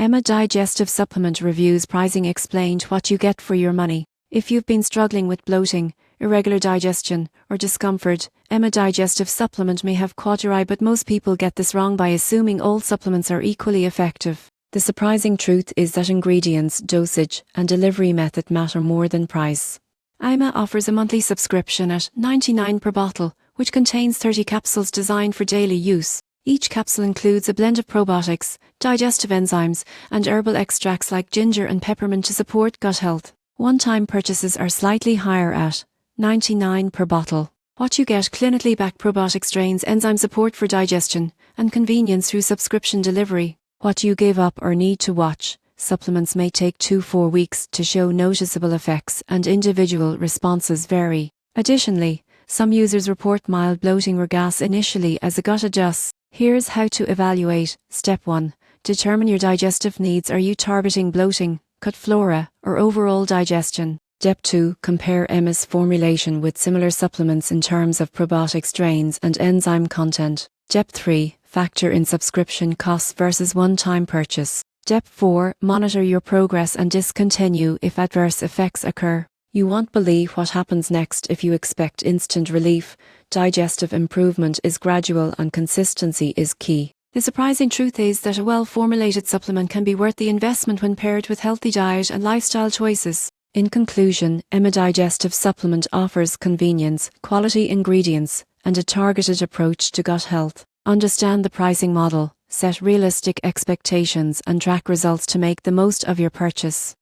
Emma Digestive Supplement Reviews Pricing explained what you get for your money. If you've been struggling with bloating, irregular digestion, or discomfort, Emma Digestive Supplement may have caught your eye, but most people get this wrong by assuming all supplements are equally effective. The surprising truth is that ingredients, dosage, and delivery method matter more than price. Emma offers a monthly subscription at $99 per bottle, which contains 30 capsules designed for daily use. Each capsule includes a blend of probiotics, digestive enzymes, and herbal extracts like ginger and peppermint to support gut health. One-time purchases are slightly higher at $99 per bottle. What you get: clinically backed probiotic strains, enzyme support for digestion, and convenience through subscription delivery. What you give up or need to watch: supplements may take 2-4 weeks to show noticeable effects, and individual responses vary. Additionally, some users report mild bloating or gas initially as the gut adjusts. Here's how to evaluate. Step 1. Determine your digestive needs. Are you targeting bloating, gut flora, or overall digestion? Step 2. Compare Emma's formulation with similar supplements in terms of probiotic strains and enzyme content. Step 3. Factor in subscription costs versus one-time purchase. Step 4. Monitor your progress and discontinue if adverse effects occur. You won't believe what happens next if you expect instant relief. Digestive improvement is gradual and consistency is key. The surprising truth is that a well-formulated supplement can be worth the investment when paired with healthy diet and lifestyle choices. In conclusion, Emma Digestive Supplement offers convenience, quality ingredients, and a targeted approach to gut health. Understand the pricing model, set realistic expectations, and track results to make the most of your purchase.